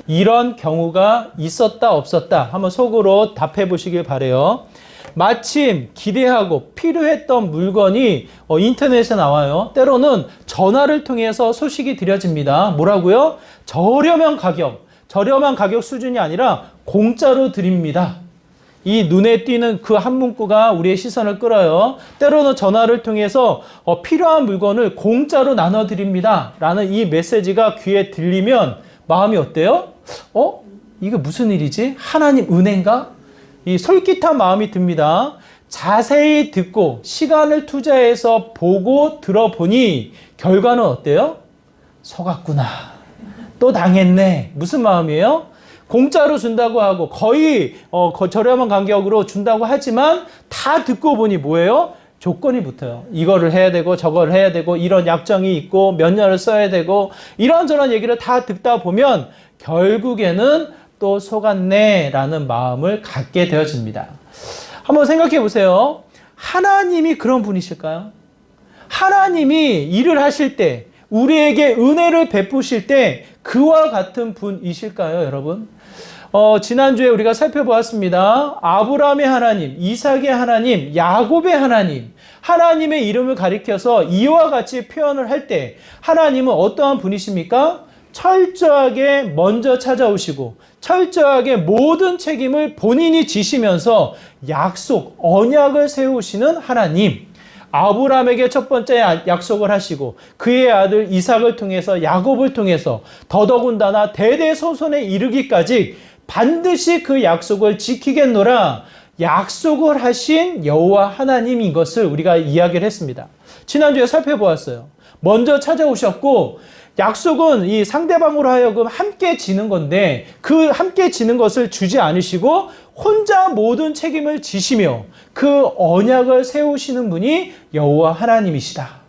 이런 경우가 있었다 없었다 한번 속으로 답해 보시길 바래요. 마침 기대하고 필요했던 물건이 인터넷에 나와요. 때로는 전화를 통해서 소식이 드려집니다. 뭐라고요? 저렴한 가격 수준이 아니라 공짜로 드립니다. 이 눈에 띄는 그 한 문구가 우리의 시선을 끌어요. 때로는 전화를 통해서 필요한 물건을 공짜로 나눠드립니다 라는 이 메시지가 귀에 들리면 마음이 어때요? 이게 무슨 일이지? 하나님 은혜인가? 이 솔깃한 마음이 듭니다. 자세히 듣고 시간을 투자해서 보고 들어보니 결과는 어때요? 속았구나. 또 당했네. 무슨 마음이에요? 공짜로 준다고 하고 거의 저렴한 가격으로 준다고 하지만 다 듣고 보니 뭐예요? 조건이 붙어요. 이거를 해야 되고 저거를 해야 되고 이런 약정이 있고 몇 년을 써야 되고 이런저런 얘기를 다 듣다 보면 결국에는 또 속았네 라는 마음을 갖게 되어집니다. 한번 생각해 보세요. 하나님이 그런 분이실까요? 하나님이 일을 하실 때 우리에게 은혜를 베푸실 때 그와 같은 분이실까요, 여러분? 지난주에 우리가 살펴보았습니다. 아브라함의 하나님, 이삭의 하나님, 야곱의 하나님, 하나님의 이름을 가리켜서 이와 같이 표현을 할 때 하나님은 어떠한 분이십니까? 철저하게 먼저 찾아오시고 철저하게 모든 책임을 본인이 지시면서 약속, 언약을 세우시는 하나님. 아브라함에게 첫 번째 약속을 하시고 그의 아들 이삭을 통해서 야곱을 통해서 더더군다나 대대손손에 이르기까지 반드시 그 약속을 지키겠노라 약속을 하신 여호와 하나님인 것을 우리가 이야기를 했습니다. 지난주에 살펴보았어요. 먼저 찾아오셨고 약속은 이 상대방으로 하여금 함께 지는 건데 그 함께 지는 것을 주지 않으시고 혼자 모든 책임을 지시며 그 언약을 세우시는 분이 여호와 하나님이시다.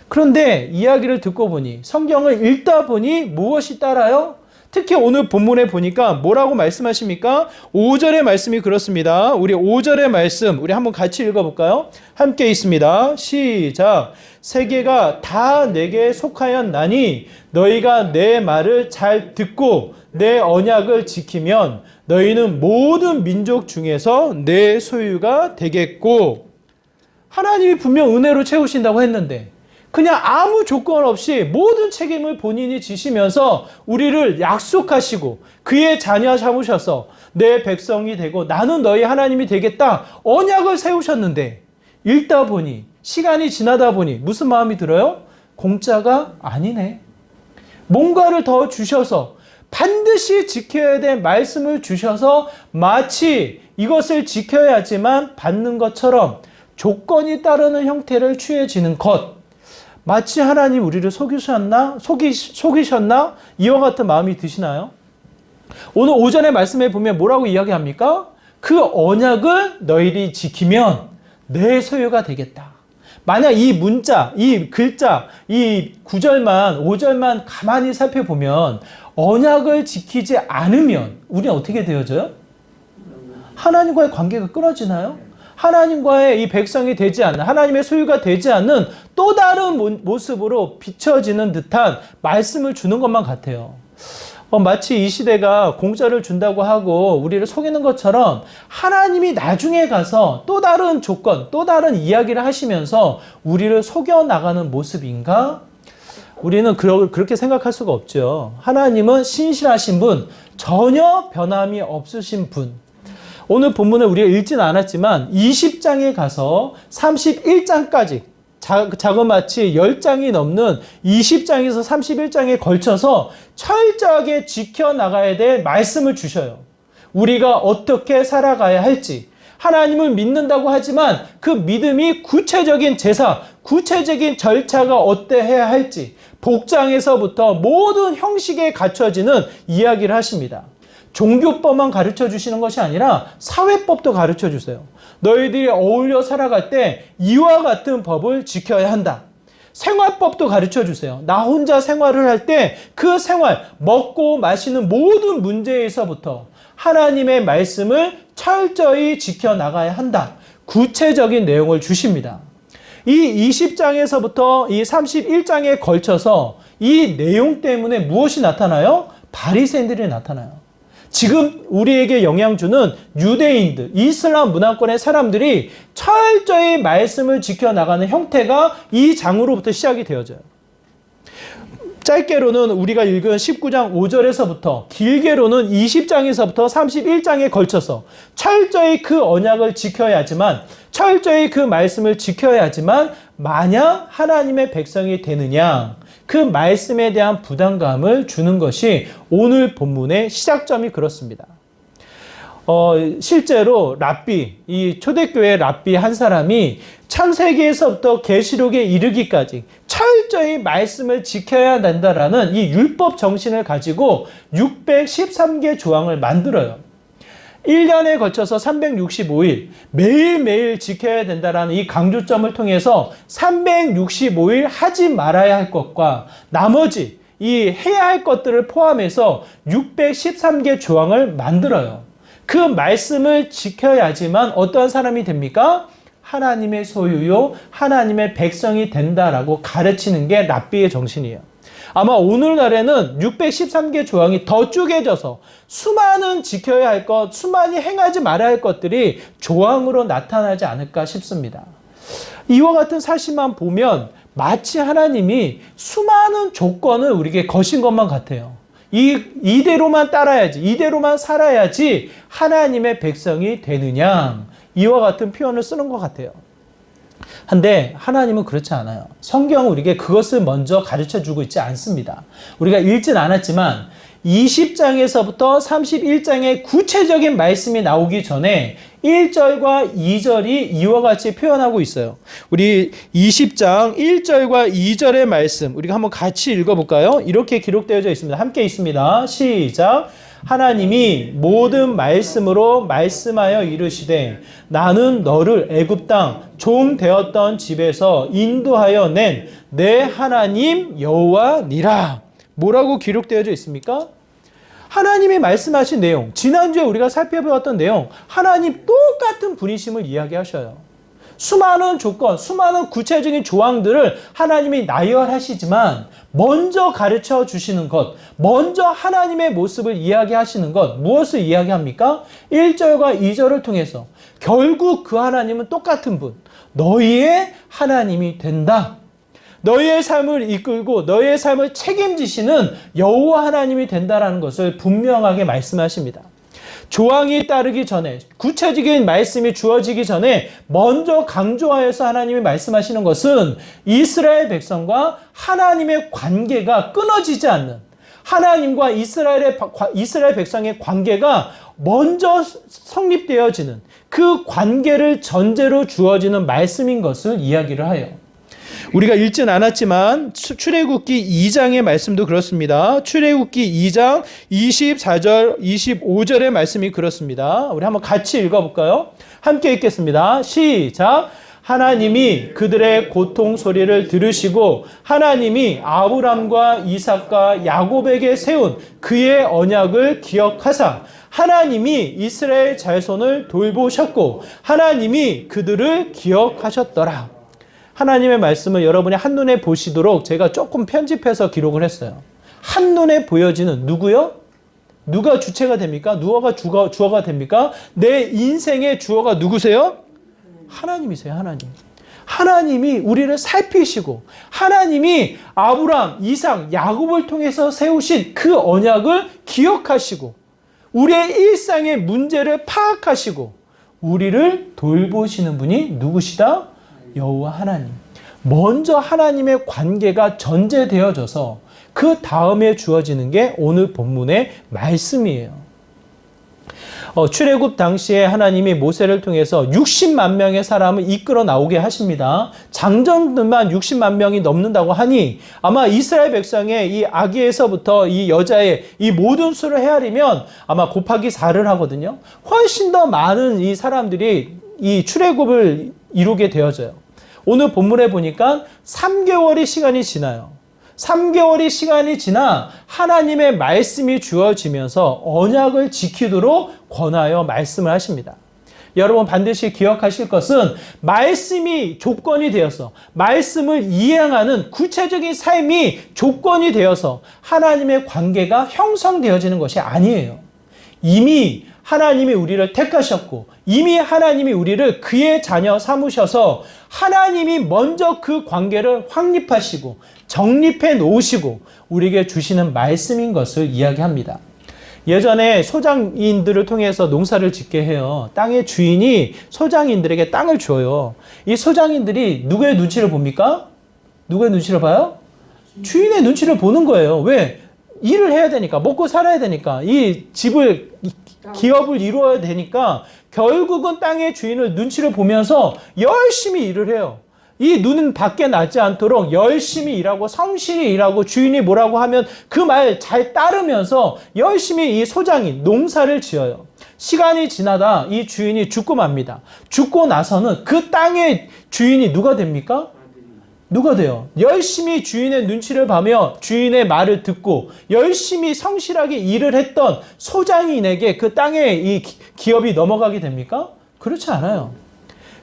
그런데 이야기를 듣고 보니 성경을 읽다 보니 무엇이 따라요? 특히 오늘 본문에 보니까 뭐라고 말씀하십니까? 5절의 말씀이 그렇습니다. 우리 5절의 말씀 우리 한번 같이 읽어볼까요? 함께 있습니다. 시작. 세계가 다 내게 속하였나니 너희가 내 말을 잘 듣고 내 언약을 지키면 너희는 모든 민족 중에서 내 소유가 되겠고 하나님이 분명 은혜로 채우신다고 했는데 그냥 아무 조건 없이 모든 책임을 본인이 지시면서 우리를 약속하시고 그의 자녀 삼으셔서 내 백성이 되고 나는 너희 하나님이 되겠다 언약을 세우셨는데 읽다 보니 시간이 지나다 보니 무슨 마음이 들어요? 공짜가 아니네. 뭔가를 더 주셔서 반드시 지켜야 될 말씀을 주셔서 마치 이것을 지켜야지만 받는 것처럼 조건이 따르는 형태를 취해지는 것. 마치 하나님 우리를 속이셨나? 이와 같은 마음이 드시나요? 오늘 오전에 말씀해 보면 뭐라고 이야기합니까? 그 언약을 너희들이 지키면 내 소유가 되겠다. 만약 이 문자, 이 글자, 이 9절만, 5절만 가만히 살펴보면 언약을 지키지 않으면 우리는 어떻게 되어져요? 하나님과의 관계가 끊어지나요? 하나님과의 이 백성이 되지 않는, 하나님의 소유가 되지 않는 또 다른 모습으로 비춰지는 듯한 말씀을 주는 것만 같아요. 마치 이 시대가 공짜를 준다고 하고 우리를 속이는 것처럼 하나님이 나중에 가서 또 다른 조건, 또 다른 이야기를 하시면서 우리를 속여나가는 모습인가? 우리는 그렇게 생각할 수가 없죠. 하나님은 신실하신 분, 전혀 변함이 없으신 분. 오늘 본문을 우리가 읽지는 않았지만 20장에 가서 31장까지 자그마치 10장이 넘는 20장에서 31장에 걸쳐서 철저하게 지켜나가야 될 말씀을 주셔요. 우리가 어떻게 살아가야 할지, 하나님을 믿는다고 하지만 그 믿음이 구체적인 제사, 구체적인 절차가 어때해야 할지 복장에서부터 모든 형식에 갖춰지는 이야기를 하십니다. 종교법만 가르쳐 주시는 것이 아니라 사회법도 가르쳐 주세요. 너희들이 어울려 살아갈 때 이와 같은 법을 지켜야 한다. 생활법도 가르쳐 주세요. 나 혼자 생활을 할 때 그 생활, 먹고 마시는 모든 문제에서부터 하나님의 말씀을 철저히 지켜나가야 한다. 구체적인 내용을 주십니다. 이 20장에서부터 이 31장에 걸쳐서 이 내용 때문에 무엇이 나타나요? 바리새인들이 나타나요. 지금 우리에게 영향 주는 유대인들, 이슬람 문화권의 사람들이 철저히 말씀을 지켜나가는 형태가 이 장으로부터 시작이 되어져요. 짧게로는 우리가 읽은 19장 5절에서부터 길게로는 20장에서부터 31장에 걸쳐서 철저히 그 언약을 지켜야지만, 철저히 그 말씀을 지켜야지만 마냥 하나님의 백성이 되느냐, 그 말씀에 대한 부담감을 주는 것이 오늘 본문의 시작점이 그렇습니다. 실제로 랍비, 이 초대교회 랍비 한 사람이 창세기에서부터 계시록에 이르기까지 철저히 말씀을 지켜야 된다라는 이 율법 정신을 가지고 613개 조항을 만들어요. 1년에 걸쳐서 365일 매일매일 지켜야 된다라는 이 강조점을 통해서 365일 하지 말아야 할 것과 나머지 이 해야 할 것들을 포함해서 613개 조항을 만들어요. 그 말씀을 지켜야지만 어떠한 사람이 됩니까? 하나님의 소유요, 하나님의 백성이 된다라고 가르치는 게 랍비의 정신이에요. 아마 오늘날에는 613개 조항이 더 쪼개져서 수많은 지켜야 할 것, 수많이 행하지 말아야 할 것들이 조항으로 나타나지 않을까 싶습니다. 이와 같은 사실만 보면 마치 하나님이 수많은 조건을 우리에게 거신 것만 같아요. 이대로만 따라야지, 이대로만 살아야지 하나님의 백성이 되느냐, 이와 같은 표현을 쓰는 것 같아요. 한데 하나님은 그렇지 않아요. 성경은 우리에게 그것을 먼저 가르쳐주고 있지 않습니다. 우리가 읽진 않았지만 20장에서부터 31장의 구체적인 말씀이 나오기 전에 1절과 2절이 이와 같이 표현하고 있어요. 우리 20장 1절과 2절의 말씀 우리가 한번 같이 읽어볼까요? 이렇게 기록되어져 있습니다. 함께 있습니다. 시작. 하나님이 모든 말씀으로 말씀하여 이르시되 나는 너를 애굽 땅 종 되었던 집에서 인도하여 낸 내 하나님 여호와니라. 뭐라고 기록되어져 있습니까? 하나님이 말씀하신 내용, 지난주에 우리가 살펴보았던 내용, 하나님 똑같은 분이심을 이야기하셔요. 수많은 조건, 수많은 구체적인 조항들을 하나님이 나열하시지만 먼저 가르쳐 주시는 것, 먼저 하나님의 모습을 이야기하시는 것, 무엇을 이야기합니까? 1절과 2절을 통해서 결국 그 하나님은 똑같은 분, 너희의 하나님이 된다. 너희의 삶을 이끌고 너희의 삶을 책임지시는 여호와 하나님이 된다라는 것을 분명하게 말씀하십니다. 조항이 따르기 전에, 구체적인 말씀이 주어지기 전에 먼저 강조하여서 하나님이 말씀하시는 것은 이스라엘 백성과 하나님의 관계가 끊어지지 않는, 하나님과 이스라엘 백성의 관계가 먼저 성립되어지는 그 관계를 전제로 주어지는 말씀인 것을 이야기를 해요. 우리가 읽진 않았지만 출애굽기 2장의 말씀도 그렇습니다. 출애굽기 2장 24절, 25절의 말씀이 그렇습니다. 우리 한번 같이 읽어볼까요? 함께 읽겠습니다. 시작! 하나님이 그들의 고통 소리를 들으시고 하나님이 아브람과 이삭과 야곱에게 세운 그의 언약을 기억하사 하나님이 이스라엘 자손을 돌보셨고 하나님이 그들을 기억하셨더라. 하나님의 말씀을 여러분이 한눈에 보시도록 제가 조금 편집해서 기록을 했어요. 한눈에 보여지는 누구요? 누가 주체가 됩니까? 누가 주어가 됩니까? 내 인생의 주어가 누구세요? 하나님이세요. 하나님. 하나님이 우리를 살피시고 하나님이 아브람, 이삭, 야곱을 통해서 세우신 그 언약을 기억하시고 우리의 일상의 문제를 파악하시고 우리를 돌보시는 분이 누구시다? 여호와 하나님. 먼저 하나님의 관계가 전제되어져서 그 다음에 주어지는 게 오늘 본문의 말씀이에요. 출애굽 당시에 하나님이 모세를 통해서 60만 명의 사람을 이끌어 나오게 하십니다. 장정들만 60만 명이 넘는다고 하니 아마 이스라엘 백성의 이 아기에서부터 이 여자의 이 모든 수를 헤아리면 아마 곱하기 4를 하거든요. 훨씬 더 많은 이 사람들이 이 출애굽을 이루게 되어져요. 오늘 본문에 보니까 3개월의 시간이 지나요. 3개월의 시간이 지나 하나님의 말씀이 주어지면서 언약을 지키도록 권하여 말씀을 하십니다. 여러분 반드시 기억하실 것은 말씀이 조건이 되어서 말씀을 이행하는 구체적인 삶이 조건이 되어서 하나님의 관계가 형성되어지는 것이 아니에요. 이미 하나님이 우리를 택하셨고 이미 하나님이 우리를 그의 자녀 삼으셔서 하나님이 먼저 그 관계를 확립하시고 정립해 놓으시고 우리에게 주시는 말씀인 것을 이야기합니다. 예전에 소장인들을 통해서 농사를 짓게 해요. 땅의 주인이 소장인들에게 땅을 줘요. 이 소장인들이 누구의 눈치를 봅니까? 누구의 눈치를 봐요? 주인의 눈치를 보는 거예요. 왜? 일을 해야 되니까, 먹고 살아야 되니까, 이 집을, 기업을 이루어야 되니까 결국은 땅의 주인을 눈치를 보면서 열심히 일을 해요. 이 눈은 밖에 나지 않도록 열심히 일하고 성실히 일하고 주인이 뭐라고 하면 그 말 잘 따르면서 열심히 이 소장인 농사를 지어요. 시간이 지나다 이 주인이 죽고 맙니다. 죽고 나서는 그 땅의 주인이 누가 됩니까? 누가 돼요? 열심히 주인의 눈치를 봐며 주인의 말을 듣고 열심히 성실하게 일을 했던 소장인에게 그 땅의 이 기업이 넘어가게 됩니까? 그렇지 않아요.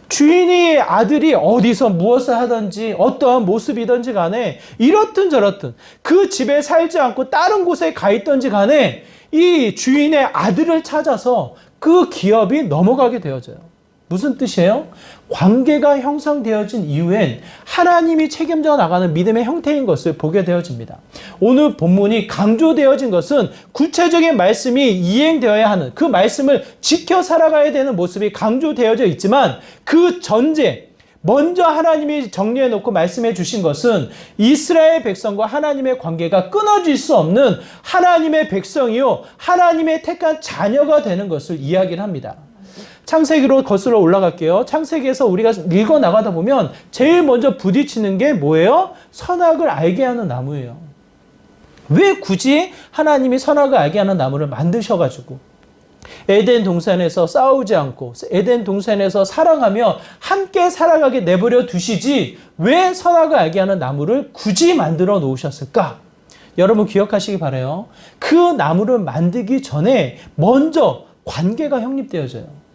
주인이 아들이 어디서 무엇을 하든지 어떠한 모습이든지 간에 이렇든 저렇든 그 집에 살지 않고 다른 곳에 가 있든지 간에 이 주인의 아들을 찾아서 그 기업이 넘어가게 되어져요. 무슨 뜻이에요? 관계가 형성되어진 이후엔 하나님이 책임져 나가는 믿음의 형태인 것을 보게 되어집니다. 오늘 본문이 강조되어진 것은 구체적인 말씀이 이행되어야 하는 그 말씀을 지켜 살아가야 되는 모습이 강조되어져 있지만 그 전제, 먼저 하나님이 정리해 놓고 말씀해 주신 것은 이스라엘 백성과 하나님의 관계가 끊어질 수 없는 하나님의 백성이요 하나님의 택한 자녀가 되는 것을 이야기를 합니다. 창세기로 거슬러 올라갈게요. 창세기에서 우리가 읽어 나가다 보면 제일 먼저 부딪히는 게 뭐예요? 선악을 알게 하는 나무예요. 왜 굳이 하나님이 선악을 알게 하는 나무를 만드셔가지고 에덴 동산에서 싸우지 않고 에덴 동산에서 사랑하며 함께 살아가게 내버려 두시지 왜 선악을 알게 하는 나무를 굳이 만들어 놓으셨을까? 여러분 기억하시기 바라요. 그 나무를 만들기 전에 먼저 관계가 형립되어져요.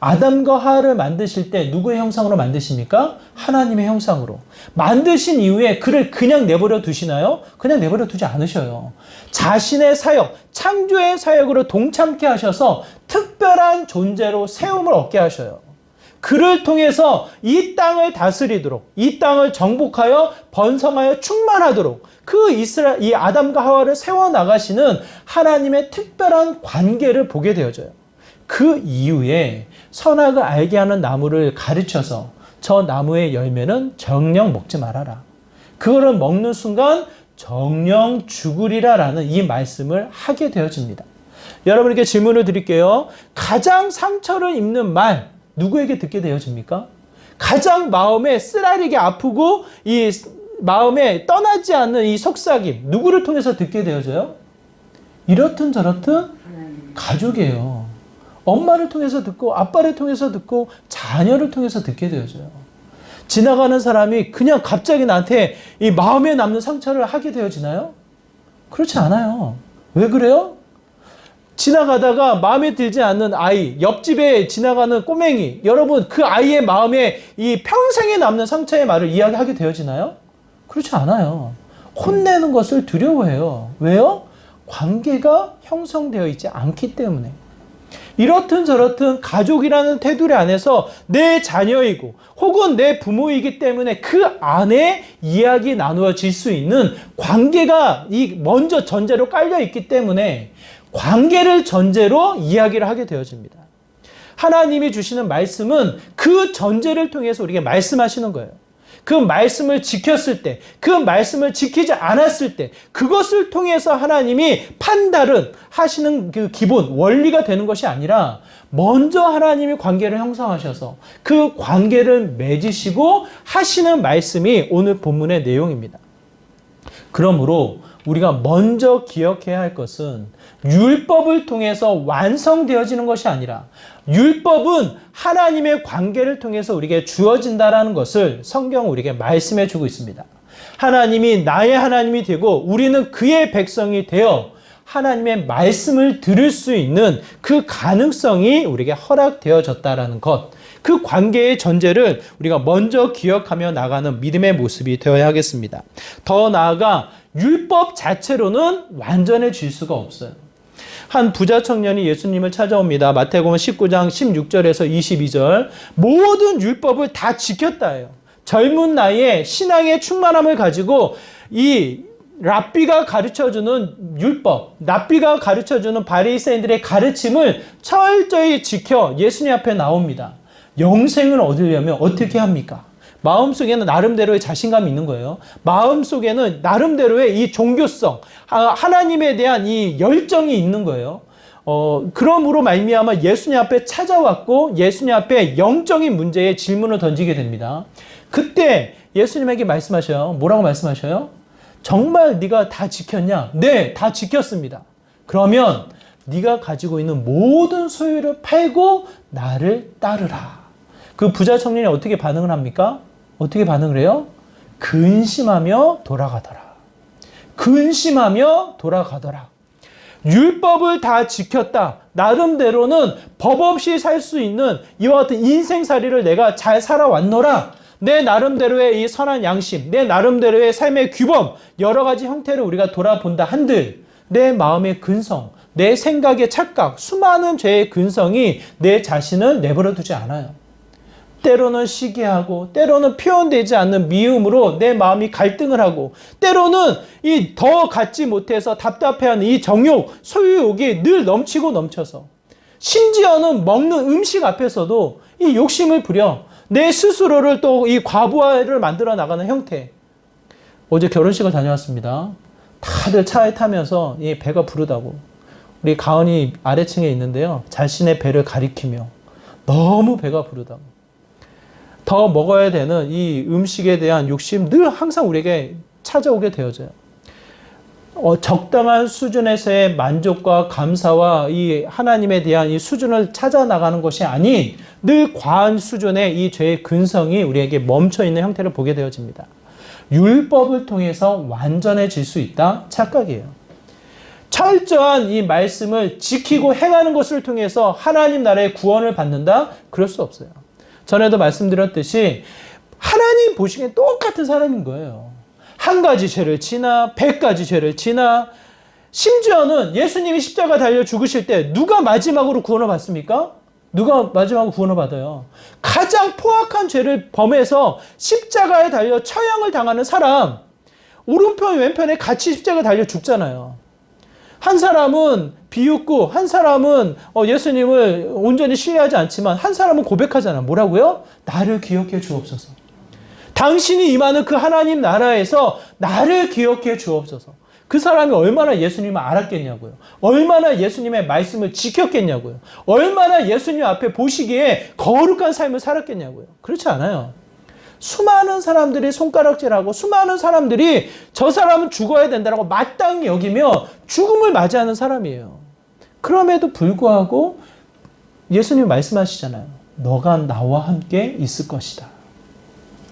아담과 하와를 만드실 때 누구의 형상으로 만드십니까? 하나님의 형상으로. 만드신 이후에 그를 그냥 내버려 두시나요? 그냥 내버려 두지 않으셔요. 자신의 사역, 창조의 사역으로 동참케 하셔서 특별한 존재로 세움을 얻게 하셔요. 그를 통해서 이 땅을 다스리도록, 이 땅을 정복하여 번성하여 충만하도록 이 아담과 하와를 세워나가시는 하나님의 특별한 관계를 보게 되어져요. 그 이후에 선악을 알게 하는 나무를 가르쳐서 저 나무의 열매는 정녕 먹지 말아라. 그거를 먹는 순간 정녕 죽으리라 라는 이 말씀을 하게 되어집니다. 여러분에게 질문을 드릴게요. 가장 상처를 입는 말 누구에게 듣게 되어집니까? 가장 마음에 쓰라리게 아프고 이 마음에 떠나지 않는 이 속삭임 누구를 통해서 듣게 되어져요? 이렇든 저렇든 가족이에요. 엄마를 통해서 듣고 아빠를 통해서 듣고 자녀를 통해서 듣게 되어져요. 지나가는 사람이 그냥 갑자기 나한테 이 마음에 남는 상처를 하게 되어지나요? 그렇지 않아요. 왜 그래요? 지나가다가 마음에 들지 않는 아이, 옆집에 지나가는 꼬맹이, 여러분 그 아이의 마음에 이 평생에 남는 상처의 말을 이야기하게 되어지나요? 그렇지 않아요. 혼내는 것을 두려워해요. 왜요? 관계가 형성되어 있지 않기 때문에. 이렇든 저렇든 가족이라는 테두리 안에서 내 자녀이고 혹은 내 부모이기 때문에 그 안에 이야기 나누어질 수 있는 관계가 먼저 전제로 깔려 있기 때문에 관계를 전제로 이야기를 하게 되어집니다. 하나님이 주시는 말씀은 그 전제를 통해서 우리에게 말씀하시는 거예요. 그 말씀을 지켰을 때, 그 말씀을 지키지 않았을 때, 그것을 통해서 하나님이 판단을 하시는 그 기본, 원리가 되는 것이 아니라, 먼저 하나님이 관계를 형성하셔서 그 관계를 맺으시고 하시는 말씀이 오늘 본문의 내용입니다. 그러므로 우리가 먼저 기억해야 할 것은 율법을 통해서 완성되어지는 것이 아니라 율법은 하나님의 관계를 통해서 우리에게 주어진다라는 것을 성경은 우리에게 말씀해 주고 있습니다. 하나님이 나의 하나님이 되고 우리는 그의 백성이 되어 하나님의 말씀을 들을 수 있는 그 가능성이 우리에게 허락되어졌다라는 것. 그 관계의 전제를 우리가 먼저 기억하며 나가는 믿음의 모습이 되어야 하겠습니다. 더 나아가 율법 자체로는 완전해질 수가 없어요. 한 부자 청년이 예수님을 찾아옵니다. 마태복음 19장 16절에서 22절. 모든 율법을 다 지켰다예요. 젊은 나이에 신앙의 충만함을 가지고 이 랍비가 가르쳐주는 율법, 랍비가 가르쳐주는 바리새인들의 가르침을 철저히 지켜 예수님 앞에 나옵니다. 영생을 얻으려면 어떻게 합니까? 마음속에는 나름대로의 자신감이 있는 거예요. 마음속에는 나름대로의 이 종교성, 하나님에 대한 이 열정이 있는 거예요. 그러므로 말미암아 예수님 앞에 찾아왔고 예수님 앞에 영적인 문제에 질문을 던지게 됩니다. 그때 예수님에게 말씀하셔요. 뭐라고 말씀하셔요? 정말 네가 다 지켰냐? 네, 다 지켰습니다. 그러면 네가 가지고 있는 모든 소유를 팔고 나를 따르라. 그 부자 청년이 어떻게 반응을 합니까? 어떻게 반응을 해요? 근심하며 돌아가더라. 근심하며 돌아가더라. 율법을 다 지켰다. 나름대로는 법 없이 살 수 있는 이와 같은 인생살이를 내가 잘 살아왔노라. 내 나름대로의 이 선한 양심, 내 나름대로의 삶의 규범, 여러 가지 형태를 우리가 돌아본다 한들 내 마음의 근성, 내 생각의 착각, 수많은 죄의 근성이 내 자신을 내버려 두지 않아요. 때로는 시기하고 때로는 표현되지 않는 미움으로 내 마음이 갈등을 하고 때로는 이 더 갖지 못해서 답답해하는 이 정욕, 소유욕이 늘 넘치고 넘쳐서 심지어는 먹는 음식 앞에서도 이 욕심을 부려 내 스스로를 또 이 과부하를 만들어 나가는 형태. 어제 결혼식을 다녀왔습니다. 다들 차에 타면서 이 배가 부르다고 우리 가은이 아래층에 있는데요. 자신의 배를 가리키며 너무 배가 부르다고 더 먹어야 되는 이 음식에 대한 욕심 늘 항상 우리에게 찾아오게 되어져요. 적당한 수준에서의 만족과 감사와 이 하나님에 대한 이 수준을 찾아 나가는 것이 아닌 늘 과한 수준의 이 죄의 근성이 우리에게 멈춰 있는 형태를 보게 되어집니다. 율법을 통해서 완전해질 수 있다? 착각이에요. 철저한 이 말씀을 지키고 행하는 것을 통해서 하나님 나라의 구원을 받는다? 그럴 수 없어요. 전에도 말씀드렸듯이 하나님 보시기엔 똑같은 사람인 거예요. 한 가지 죄를 지나 100가지 죄를 지나 심지어는 예수님이 십자가 달려 죽으실 때 누가 마지막으로 구원을 받습니까? 누가 마지막으로 구원을 받아요? 가장 포악한 죄를 범해서 십자가에 달려 처형을 당하는 사람 오른편 왼편에 같이 십자가에 달려 죽잖아요. 한 사람은 비웃고 한 사람은 예수님을 온전히 신뢰하지 않지만 한 사람은 고백하잖아요. 뭐라고요? 나를 기억해 주옵소서. 당신이 임하는 그 하나님 나라에서 나를 기억해 주옵소서. 그 사람이 얼마나 예수님을 알았겠냐고요. 얼마나 예수님의 말씀을 지켰겠냐고요. 얼마나 예수님 앞에 보시기에 거룩한 삶을 살았겠냐고요. 그렇지 않아요. 수많은 사람들이 손가락질하고 수많은 사람들이 저 사람은 죽어야 된다고 마땅히 여기며 죽음을 맞이하는 사람이에요. 그럼에도 불구하고 예수님 말씀하시잖아요. 너가 나와 함께 있을 것이다.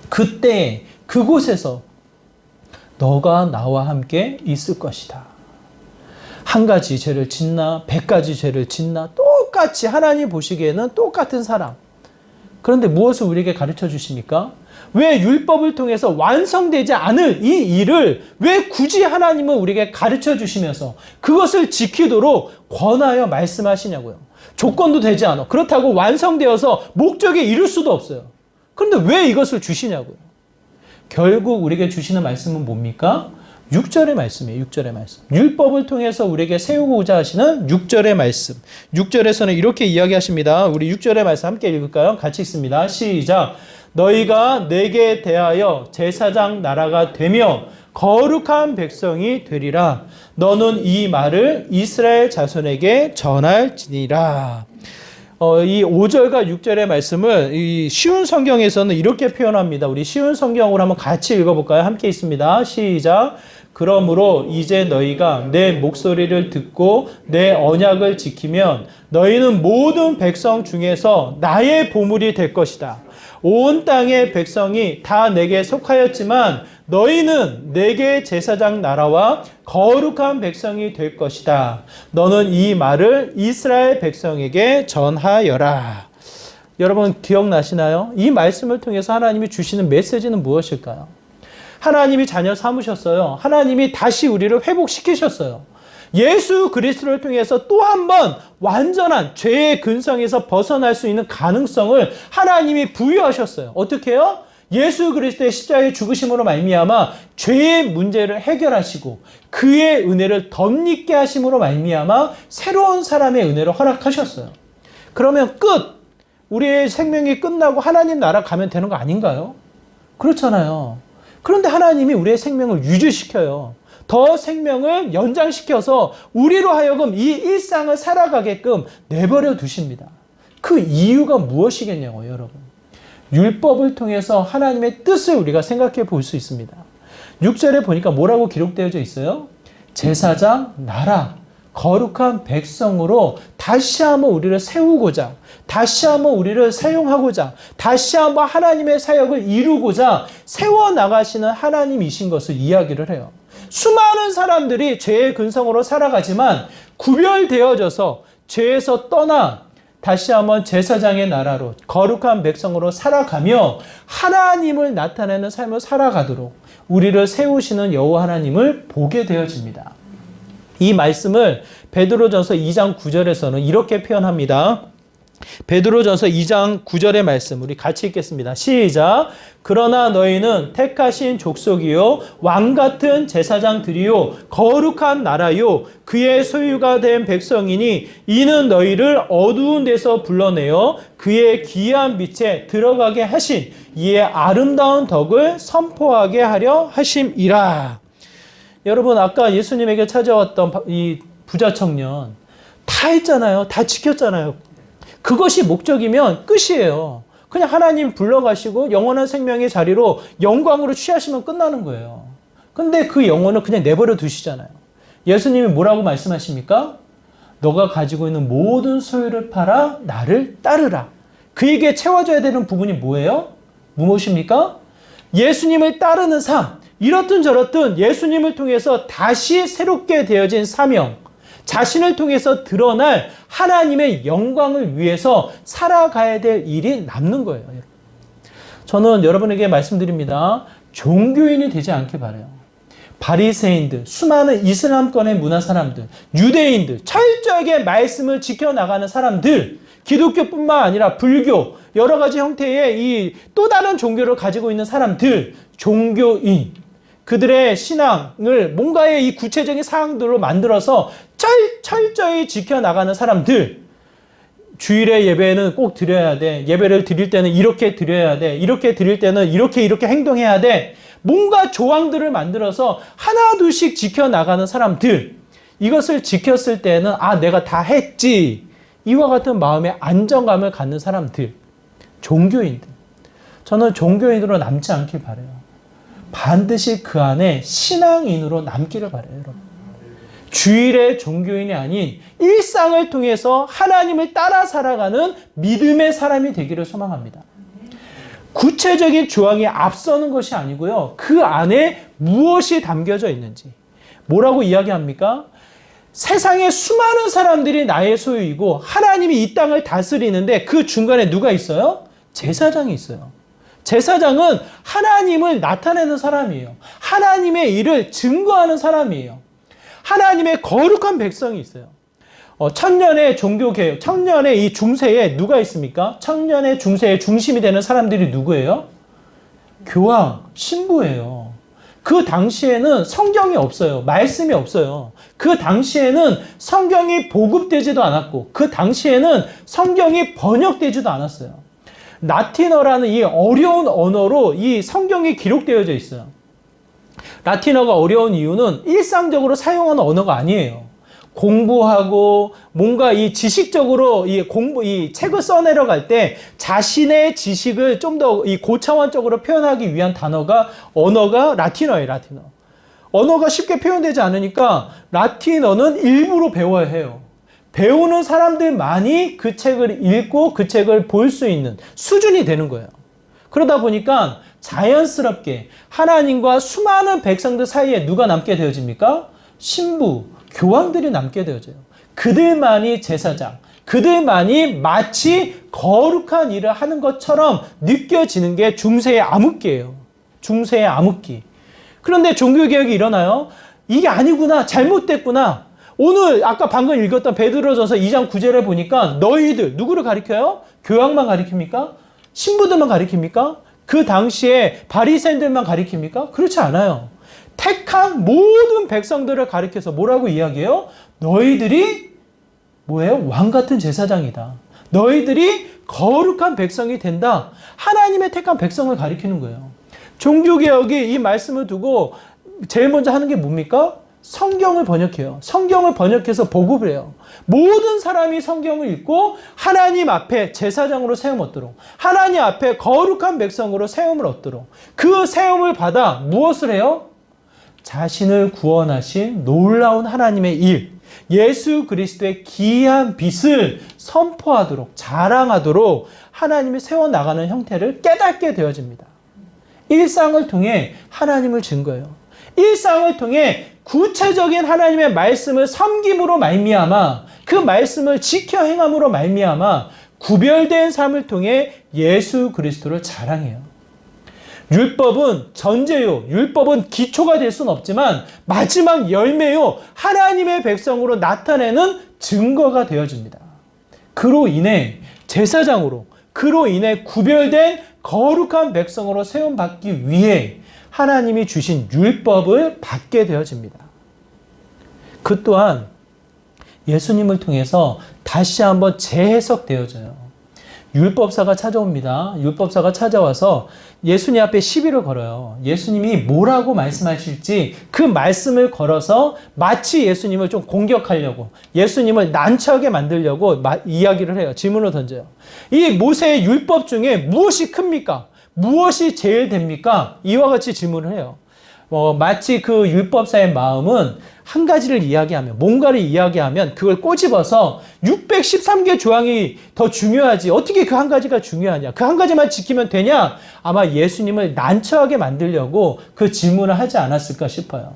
그때 그곳에서 너가 나와 함께 있을 것이다. 한 가지 죄를 짓나 100가지 죄를 짓나 똑같이 하나님 보시기에는 똑같은 사람. 그런데 무엇을 우리에게 가르쳐 주십니까? 왜 율법을 통해서 완성되지 않을 이 일을 왜 굳이 하나님은 우리에게 가르쳐 주시면서 그것을 지키도록 권하여 말씀하시냐고요. 조건도 되지 않아. 그렇다고 완성되어서 목적에 이룰 수도 없어요. 그런데 왜 이것을 주시냐고요. 결국 우리에게 주시는 말씀은 뭡니까? 6절의 말씀이에요. 6절의 말씀. 율법을 통해서 우리에게 세우고자 하시는 6절의 말씀. 6절에서는 이렇게 이야기하십니다. 우리 6절의 말씀 함께 읽을까요? 같이 읽습니다. 시작. 너희가 내게 대하여 제사장 나라가 되며 거룩한 백성이 되리라. 너는 이 말을 이스라엘 자손에게 전할지니라. 이 5절과 6절의 말씀을 이 쉬운 성경에서는 이렇게 표현합니다. 우리 쉬운 성경으로 한번 같이 읽어볼까요? 함께 있습니다. 시작. 그러므로 이제 너희가 내 목소리를 듣고 내 언약을 지키면 너희는 모든 백성 중에서 나의 보물이 될 것이다. 온 땅의 백성이 다 내게 속하였지만 너희는 내게 제사장 나라와 거룩한 백성이 될 것이다. 너는 이 말을 이스라엘 백성에게 전하여라. 여러분 기억나시나요? 이 말씀을 통해서 하나님이 주시는 메시지는 무엇일까요? 하나님이 자녀 삼으셨어요. 하나님이 다시 우리를 회복시키셨어요. 예수 그리스도를 통해서 또 한 번 완전한 죄의 근성에서 벗어날 수 있는 가능성을 하나님이 부여하셨어요. 어떻게 해요? 예수 그리스도의 십자가의 죽으심으로 말미암아 죄의 문제를 해결하시고 그의 은혜를 덧입게 하심으로 말미암아 새로운 사람의 은혜를 허락하셨어요. 그러면 끝! 우리의 생명이 끝나고 하나님 나라 가면 되는 거 아닌가요? 그렇잖아요. 그런데 하나님이 우리의 생명을 유지시켜요. 더 생명을 연장시켜서 우리로 하여금 이 일상을 살아가게끔 내버려 두십니다. 그 이유가 무엇이겠냐고요, 여러분. 율법을 통해서 하나님의 뜻을 우리가 생각해 볼 수 있습니다. 6절에 보니까 뭐라고 기록되어져 있어요? 제사장, 나라, 거룩한 백성으로 다시 한번 우리를 세우고자, 다시 한번 우리를 사용하고자, 다시 한번 하나님의 사역을 이루고자 세워나가시는 하나님이신 것을 이야기를 해요. 수많은 사람들이 죄의 근성으로 살아가지만 구별되어져서 죄에서 떠나 다시 한번 제사장의 나라로 거룩한 백성으로 살아가며 하나님을 나타내는 삶을 살아가도록 우리를 세우시는 여호와 하나님을 보게 되어집니다. 이 말씀을 베드로전서 2장 9절에서는 이렇게 표현합니다. 베드로전서 2장 9절의 말씀 우리 같이 읽겠습니다. 시작. 그러나 너희는 택하신 족속이요 왕같은 제사장들이요 거룩한 나라요 그의 소유가 된 백성이니 이는 너희를 어두운 데서 불러내어 그의 기이한 빛에 들어가게 하신 이의 아름다운 덕을 선포하게 하려 하심이라. 여러분 아까 예수님에게 찾아왔던 이 부자 청년 다 했잖아요. 다 지켰잖아요. 그것이 목적이면 끝이에요. 그냥 하나님 불러가시고 영원한 생명의 자리로 영광으로 취하시면 끝나는 거예요. 근데 그 영혼을 그냥 내버려 두시잖아요. 예수님이 뭐라고 말씀하십니까? 너가 가지고 있는 모든 소유를 팔아 나를 따르라. 그에게 채워져야 되는 부분이 뭐예요? 무엇입니까? 예수님을 따르는 삶. 이렇든 저렇든 예수님을 통해서 다시 새롭게 되어진 사명, 자신을 통해서 드러날 하나님의 영광을 위해서 살아가야 될 일이 남는 거예요. 저는 여러분에게 말씀드립니다. 종교인이 되지 않길 바라요. 바리새인들, 수많은 이슬람권의 문화 사람들, 유대인들, 철저하게 말씀을 지켜나가는 사람들, 기독교뿐만 아니라 불교, 여러 가지 형태의 이 또 다른 종교를 가지고 있는 사람들, 종교인, 그들의 신앙을 뭔가의 이 구체적인 사항들로 만들어서 철저히 지켜나가는 사람들, 주일에 예배는 꼭 드려야 돼. 예배를 드릴 때는 이렇게 드려야 돼. 이렇게 드릴 때는 이렇게 행동해야 돼. 뭔가 조항들을 만들어서 하나둘씩 지켜나가는 사람들, 이것을 지켰을 때는 아 내가 다 했지. 이와 같은 마음의 안정감을 갖는 사람들, 종교인들. 저는 종교인으로 남지 않길 바라요. 반드시 그 안에 신앙인으로 남기를 바라요, 여러분. 주일의 종교인이 아닌 일상을 통해서 하나님을 따라 살아가는 믿음의 사람이 되기를 소망합니다. 구체적인 조항이 앞서는 것이 아니고요. 그 안에 무엇이 담겨져 있는지. 뭐라고 이야기합니까? 세상에 수많은 사람들이 나의 소유이고 하나님이 이 땅을 다스리는데 그 중간에 누가 있어요? 제사장이 있어요. 제사장은 하나님을 나타내는 사람이에요. 하나님의 일을 증거하는 사람이에요. 하나님의 거룩한 백성이 있어요. 천년의 종교개혁, 천년의 이 중세에 누가 있습니까? 천년의 중세의 중심이 되는 사람들이 누구예요? 교황, 신부예요. 그 당시에는 성경이 없어요. 말씀이 없어요. 그 당시에는 성경이 보급되지도 않았고 그 당시에는 성경이 번역되지도 않았어요. 라틴어라는 이 어려운 언어로 이 성경이 기록되어져 있어요. 라틴어가 어려운 이유는 일상적으로 사용하는 언어가 아니에요. 공부하고 뭔가 이 지식적으로 이 책을 써내려갈 때 자신의 지식을 좀 더 이 고차원적으로 표현하기 위한 언어가 라틴어예요, 라틴어. 언어가 쉽게 표현되지 않으니까 라틴어는 일부러 배워야 해요. 배우는 사람들만이 그 책을 읽고 그 책을 볼 수 있는 수준이 되는 거예요. 그러다 보니까 자연스럽게 하나님과 수많은 백성들 사이에 누가 남게 되어집니까? 신부, 교황들이 남게 되어져요. 그들만이 제사장, 그들만이 마치 거룩한 일을 하는 것처럼 느껴지는 게 중세의 암흑기예요. 중세의 암흑기. 그런데 종교개혁이 일어나요. 이게 아니구나. 잘못됐구나. 오늘 아까 방금 읽었던 베드로전서 2장 9절에 보니까 너희들 누구를 가리켜요? 교황만 가리킵니까? 신부들만 가리킵니까? 그 당시에 바리새인들만 가리킵니까? 그렇지 않아요. 택한 모든 백성들을 가리켜서 뭐라고 이야기해요? 너희들이 뭐예요? 왕 같은 제사장이다. 너희들이 거룩한 백성이 된다. 하나님의 택한 백성을 가리키는 거예요. 종교개혁이 이 말씀을 두고 제일 먼저 하는 게 뭡니까? 성경을 번역해요. 성경을 번역해서 보급을 해요. 모든 사람이 성경을 읽고 하나님 앞에 제사장으로 세움 얻도록, 하나님 앞에 거룩한 백성으로 세움을 얻도록, 그 세움을 받아 무엇을 해요? 자신을 구원하신 놀라운 하나님의 일, 예수 그리스도의 귀한 빛을 선포하도록, 자랑하도록 하나님이 세워나가는 형태를 깨닫게 되어집니다. 일상을 통해 하나님을 증거해요. 일상을 통해 구체적인 하나님의 말씀을 섬김으로 말미암아, 그 말씀을 지켜 행함으로 말미암아 구별된 삶을 통해 예수 그리스도를 자랑해요. 율법은 전제요, 율법은 기초가 될 수는 없지만 마지막 열매요, 하나님의 백성으로 나타내는 증거가 되어집니다. 그로 인해 제사장으로, 그로 인해 구별된 거룩한 백성으로 세움받기 위해 하나님이 주신 율법을 받게 되어집니다. 그 또한 예수님을 통해서 다시 한번 재해석되어져요. 율법사가 찾아옵니다. 율법사가 찾아와서 예수님 앞에 시비를 걸어요. 예수님이 뭐라고 말씀하실지 그 말씀을 걸어서 마치 예수님을 좀 공격하려고, 예수님을 난처하게 만들려고 이야기를 해요. 질문을 던져요. 이 모세의 율법 중에 무엇이 큽니까? 무엇이 제일 됩니까? 이와 같이 질문을 해요. 마치 그 율법사의 마음은 한 가지를 이야기하면, 뭔가를 이야기하면 그걸 꼬집어서 613개 조항이 더 중요하지, 어떻게 그 한 가지가 중요하냐, 그 한 가지만 지키면 되냐, 아마 예수님을 난처하게 만들려고 그 질문을 하지 않았을까 싶어요.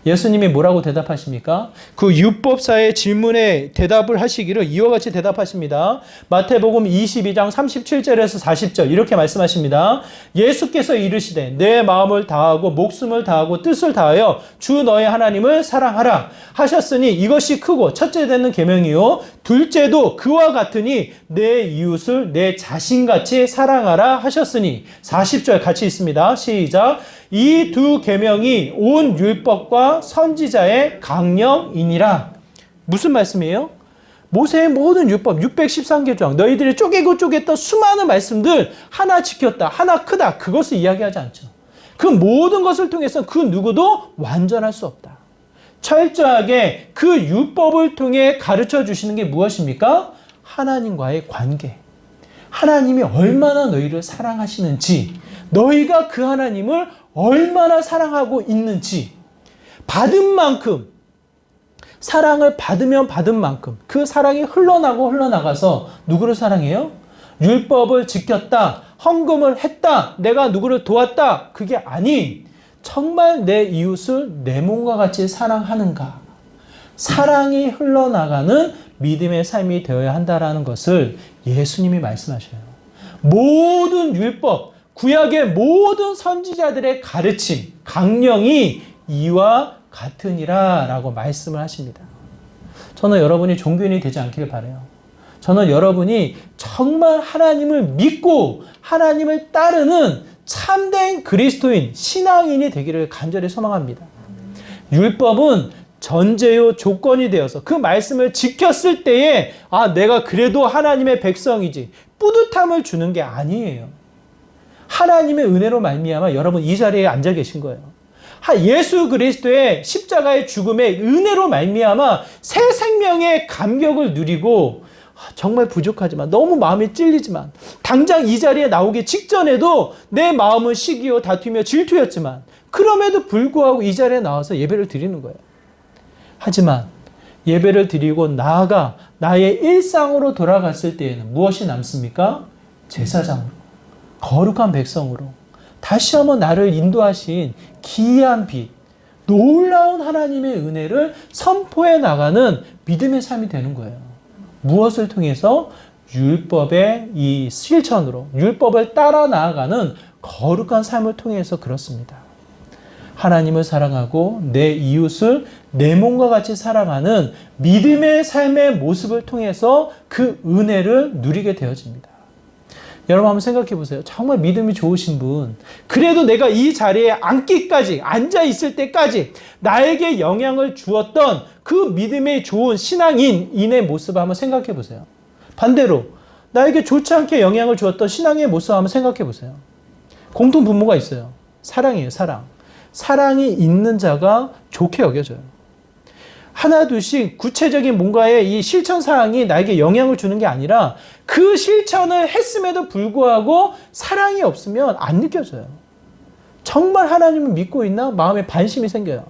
예수님이 뭐라고 대답하십니까? 그 율법사의 질문에 대답을 하시기를 이와 같이 대답하십니다. 마태복음 22장 37절에서 40절 이렇게 말씀하십니다. 예수께서 이르시되 내 마음을 다하고 목숨을 다하고 뜻을 다하여 주 너의 하나님을 사랑하라 하셨으니 이것이 크고 첫째 되는 계명이요 둘째도 그와 같으니 내 이웃을 내 자신같이 사랑하라 하셨으니 40절 같이 있습니다. 시작. 이 두 계명이 온 율법과 선지자의 강령이니라. 무슨 말씀이에요? 모세의 모든 율법 613개 조항, 너희들이 쪼개고 쪼갰던 수많은 말씀들 하나 지켰다, 하나 크다, 그것을 이야기하지 않죠. 그 모든 것을 통해서 그 누구도 완전할 수 없다. 철저하게 그 율법을 통해 가르쳐 주시는 게 무엇입니까? 하나님과의 관계. 하나님이 얼마나 너희를 사랑하시는지, 너희가 그 하나님을 얼마나 사랑하고 있는지, 받은 만큼, 사랑을 받으면 받은 만큼 그 사랑이 흘러나가서 누구를 사랑해요? 율법을 지켰다, 헌금을 했다, 내가 누구를 도왔다, 그게 아닌 정말 내 이웃을 내 몸과 같이 사랑하는가, 사랑이 흘러나가는 믿음의 삶이 되어야 한다는 것을 예수님이 말씀하셔요. 모든 율법, 구약의 모든 선지자들의 가르침, 강령이 이와 같으니라 라고 말씀을 하십니다. 저는 여러분이 종교인이 되지 않기를 바라요. 저는 여러분이 정말 하나님을 믿고 하나님을 따르는 참된 그리스도인, 신앙인이 되기를 간절히 소망합니다. 율법은 전제요 조건이 되어서 그 말씀을 지켰을 때에 내가 그래도 하나님의 백성이지 뿌듯함을 주는 게 아니에요. 하나님의 은혜로 말미암아 여러분 이 자리에 앉아 계신 거예요. 예수 그리스도의 십자가의 죽음의 은혜로 말미암아 새 생명의 감격을 누리고 정말 부족하지만 너무 마음이 찔리지만 당장 이 자리에 나오기 직전에도 내 마음은 시기요 다투며 질투였지만 그럼에도 불구하고 이 자리에 나와서 예배를 드리는 거예요. 하지만 예배를 드리고 나아가 나의 일상으로 돌아갔을 때에는 무엇이 남습니까? 제사장으로, 거룩한 백성으로 다시 한번 나를 인도하신 기이한 빛, 놀라운 하나님의 은혜를 선포해 나가는 믿음의 삶이 되는 거예요. 무엇을 통해서? 율법의 이 실천으로, 율법을 따라 나아가는 거룩한 삶을 통해서 그렇습니다. 하나님을 사랑하고 내 이웃을 내 몸과 같이 사랑하는 믿음의 삶의 모습을 통해서 그 은혜를 누리게 되어집니다. 여러분 한번 생각해 보세요. 정말 믿음이 좋으신 분, 그래도 내가 이 자리에 앉기까지, 앉아 있을 때까지 나에게 영향을 주었던 그 믿음의 좋은 신앙인의 모습을 한번 생각해 보세요. 반대로 나에게 좋지 않게 영향을 주었던 신앙의 모습을 한번 생각해 보세요. 공통 분모가 있어요. 사랑이에요, 사랑. 사랑이 있는 자가 좋게 여겨져요. 하나 둘씩 구체적인 뭔가의 이 실천 사항이 나에게 영향을 주는 게 아니라 그 실천을 했음에도 불구하고 사랑이 없으면 안 느껴져요. 정말 하나님을 믿고 있나? 마음에 반심이 생겨요.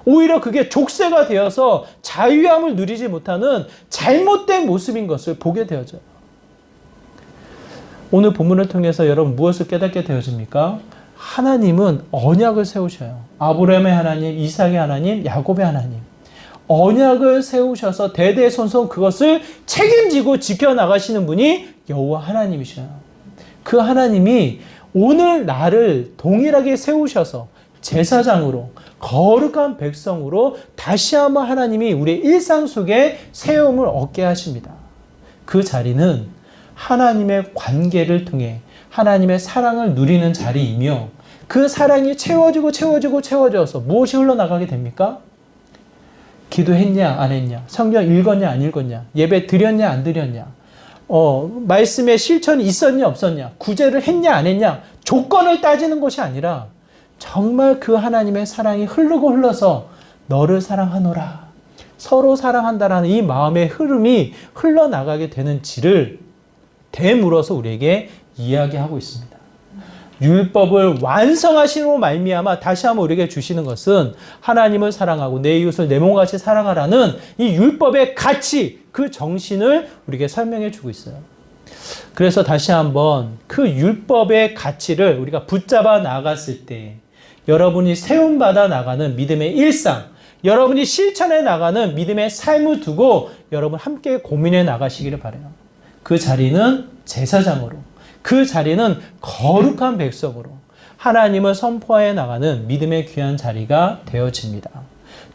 오히려 그게 족쇄가 되어서 자유함을 누리지 못하는 잘못된 모습인 것을 보게 되어져요. 오늘 본문을 통해서 여러분 무엇을 깨닫게 되어집니까? 하나님은 언약을 세우셔요. 아브라함의 하나님, 이삭의 하나님, 야곱의 하나님. 언약을 세우셔서 대대손손 그것을 책임지고 지켜나가시는 분이 여호와 하나님이셔요. 그 하나님이 오늘 나를 동일하게 세우셔서 제사장으로, 거룩한 백성으로 다시 한번 하나님이 우리의 일상 속에 세움을 얻게 하십니다. 그 자리는 하나님의 관계를 통해 하나님의 사랑을 누리는 자리이며 그 사랑이 채워져서 무엇이 흘러나가게 됩니까? 기도했냐 안 했냐, 성경 읽었냐 안 읽었냐, 예배 드렸냐 안 드렸냐, 말씀에 실천이 있었냐 없었냐, 구제를 했냐 안 했냐, 조건을 따지는 것이 아니라 정말 그 하나님의 사랑이 흘러서 너를 사랑하노라, 서로 사랑한다라는 이 마음의 흐름이 흘러나가게 되는지를 되물어서 우리에게 이야기하고 있습니다. 율법을 완성하시로 말미암아 다시 한번 우리에게 주시는 것은 하나님을 사랑하고 내 이웃을 내 몸같이 사랑하라는 이 율법의 가치, 그 정신을 우리에게 설명해 주고 있어요. 그래서 다시 한번 그 율법의 가치를 우리가 붙잡아 나갔을 때 여러분이 세움받아 나가는 믿음의 일상, 여러분이 실천해 나가는 믿음의 삶을 두고 여러분 함께 고민해 나가시기를 바라요. 그 자리는 제사장으로, 그 자리는 거룩한 백성으로 하나님을 선포해 나가는 믿음의 귀한 자리가 되어집니다.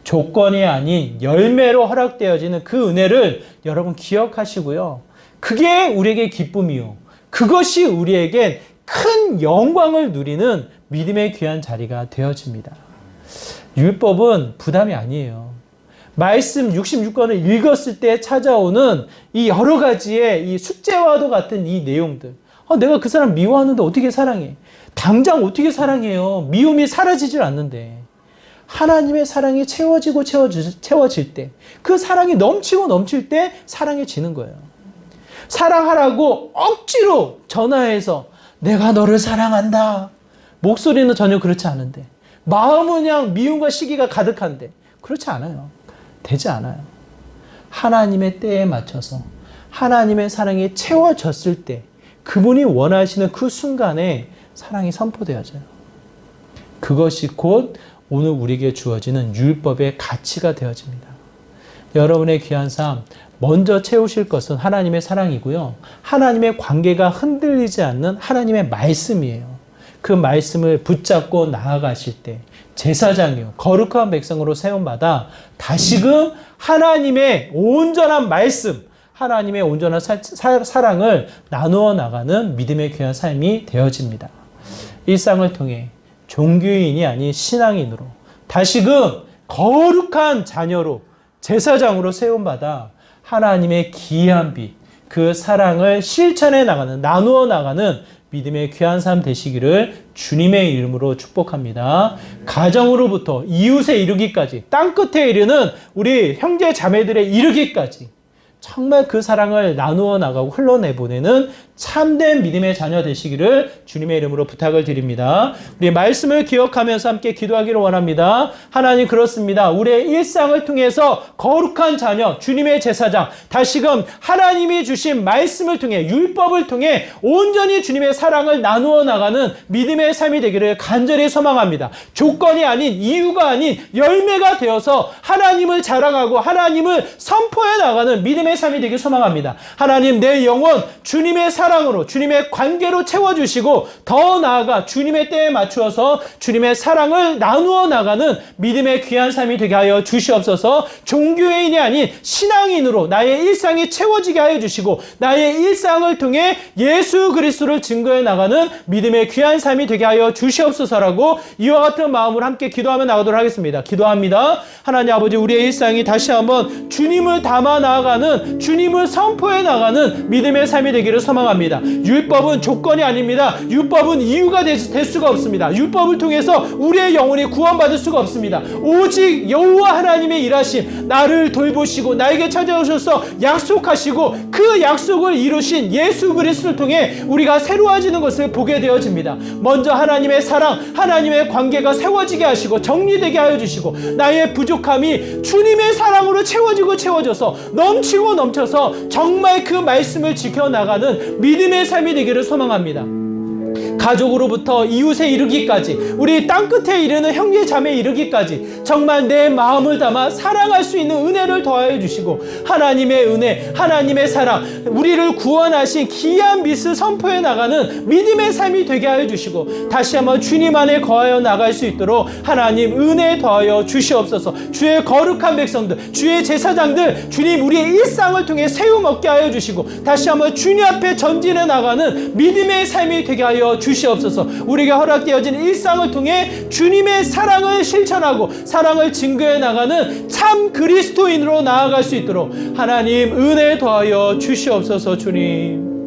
조건이 아닌 열매로 허락되어지는 그 은혜를 여러분 기억하시고요. 그게 우리에게 기쁨이요, 그것이 우리에겐 큰 영광을 누리는 믿음의 귀한 자리가 되어집니다. 율법은 부담이 아니에요. 말씀 66권을 읽었을 때 찾아오는 이 여러 가지의 이 숙제와도 같은 이 내용들, 내가 그 사람 미워하는데 어떻게 사랑해? 당장 어떻게 사랑해요? 미움이 사라지질 않는데. 하나님의 사랑이 채워질 때, 그 사랑이 넘칠 때 사랑해지는 거예요. 사랑하라고 억지로 전화해서 내가 너를 사랑한다. 목소리는 전혀 그렇지 않은데, 마음은 그냥 미움과 시기가 가득한데, 그렇지 않아요. 되지 않아요. 하나님의 때에 맞춰서 하나님의 사랑이 채워졌을 때 그분이 원하시는 그 순간에 사랑이 선포되어져요. 그것이 곧 오늘 우리에게 주어지는 율법의 가치가 되어집니다. 여러분의 귀한 삶, 먼저 채우실 것은 하나님의 사랑이고요. 하나님의 관계가 흔들리지 않는 하나님의 말씀이에요. 그 말씀을 붙잡고 나아가실 때 제사장이요, 거룩한 백성으로 세움받아 다시금 하나님의 온전한 말씀, 하나님의 온전한 사랑을 나누어 나가는 믿음의 귀한 삶이 되어집니다. 일상을 통해 종교인이 아닌 신앙인으로 다시금 거룩한 자녀로 제사장으로 세움받아 하나님의 기이한 빛, 그 사랑을 실천해 나가는, 나누어 나가는 믿음의 귀한 삶 되시기를 주님의 이름으로 축복합니다. 가정으로부터 이웃에 이르기까지, 땅끝에 이르는 우리 형제 자매들에 이르기까지 정말 그 사랑을 나누어 나가고 흘러내보내는 참된 믿음의 자녀 되시기를 주님의 이름으로 부탁을 드립니다. 우리 말씀을 기억하면서 함께 기도하기를 원합니다. 하나님, 그렇습니다. 우리의 일상을 통해서 거룩한 자녀, 주님의 제사장, 다시금 하나님이 주신 말씀을 통해, 율법을 통해 온전히 주님의 사랑을 나누어 나가는 믿음의 삶이 되기를 간절히 소망합니다. 조건이 아닌, 이유가 아닌 열매가 되어서 하나님을 자랑하고 하나님을 선포해 나가는 믿음의 삶이 되길 소망합니다. 하나님, 내 영혼 주님의 사랑으로, 주님의 관계로 채워주시고 더 나아가 주님의 때에 맞추어서 주님의 사랑을 나누어 나가는 믿음의 귀한 삶이 되게 하여 주시옵소서. 종교인이 아닌 신앙인으로 나의 일상이 채워지게 하여 주시고 나의 일상을 통해 예수 그리스도를 증거해 나가는 믿음의 귀한 삶이 되게 하여 주시옵소서라고 이와 같은 마음으로 함께 기도하며 나가도록 하겠습니다. 기도합니다. 하나님 아버지, 우리의 일상이 다시 한번 주님을 담아 나아가는, 주님을 선포해 나가는 믿음의 삶이 되기를 소망합니다. 율법은 조건이 아닙니다. 율법은 이유가 될 수가 없습니다. 율법을 통해서 우리의 영혼이 구원받을 수가 없습니다. 오직 여호와 하나님의 일하심, 나를 돌보시고 나에게 찾아오셔서 약속하시고 그 약속을 이루신 예수 그리스도를 통해 우리가 새로워지는 것을 보게 되어집니다. 먼저 하나님의 사랑, 하나님의 관계가 세워지게 하시고 정리되게 하여 주시고 나의 부족함이 주님의 사랑으로 채워져서 넘치고 넘쳐서 정말 그 말씀을 지켜나가는 믿음의 삶이 되기를 소망합니다. 가족으로부터 이웃에 이르기까지, 우리 땅끝에 이르는 형제 자매에 이르기까지 정말 내 마음을 담아 사랑할 수 있는 은혜를 더하여 주시고 하나님의 은혜, 하나님의 사랑, 우리를 구원하신 귀한 미스 선포해 나가는 믿음의 삶이 되게 하여 주시고 다시 한번 주님 안에 거하여 나갈 수 있도록 하나님 은혜 더하여 주시옵소서. 주의 거룩한 백성들, 주의 제사장들, 주님 우리의 일상을 통해 세움 얻게 하여 주시고 다시 한번 주님 앞에 전진해 나가는 믿음의 삶이 되게 하여 주시옵소서. 우리가 허락되어진 일상을 통해 주님의 사랑을 실천하고 사랑을 증거해 나가는 참 그리스도인으로 나아갈 수 있도록 하나님 은혜 더하여 주시옵소서. 주님,